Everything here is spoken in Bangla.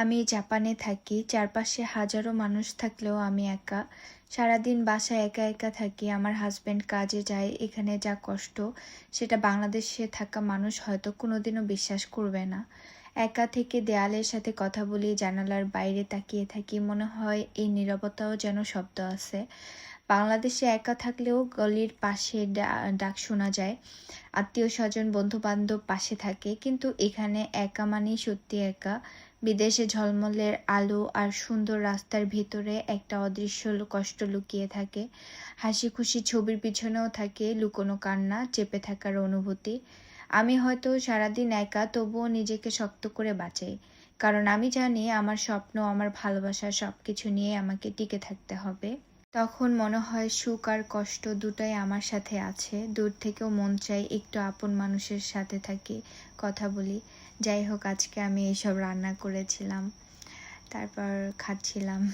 আমি জাপানে থাকি। চারপাশে হাজারো মানুষ থাকলেও আমি একা। সারাদিন বাসায় একা, একা থাকি। আমার হাসব্যান্ড কাজে যায়। এখানে যা কষ্ট সেটা বাংলাদেশে থাকা মানুষ হয়তো কোনোদিনও বিশ্বাস করবে না। একা থেকে দেয়ালের সাথে কথা বলি, জানালার বাইরে তাকিয়ে থাকি। মনে হয় এই নীরবতাও যেন শব্দ আছে। বাংলাদেশে একা থাকলেও গলির পাশে ডাক শোনা যায়। আত্মীয়স্বজন, বন্ধু-বান্ধব পাশে থাকে। কিন্তু এখানে একা মানেই সত্যি একা। বিদেশে ঝলমলের আলো আর সুন্দর রাস্তার ভেতরে একটা অদৃশ্য কষ্ট লুকিয়ে থাকে। হাসি-খুশি ছবির পিছনেও থাকে লুকোনো কান্না, চেপে থাকার অনুভূতি। আমি হয়তো সারাদিন একা, তবুও নিজেকে শক্ত করে বাঁচাই। কারণ আমি জানি আমার স্বপ্ন, আমার ভালোবাসা সবকিছু নিয়ে আমাকে টিকে থাকতে হবে। তখন মনে হয় সুখ আর কষ্ট দুটোই আমার সাথে আছে। দূর থেকেও মন চাই একটু আপন মানুষের সাথে থাকি, কথা বলি। যাই হোক, আজকে আমি এসব রান্না করেছিলাম। তারপর খাচ্ছিলাম।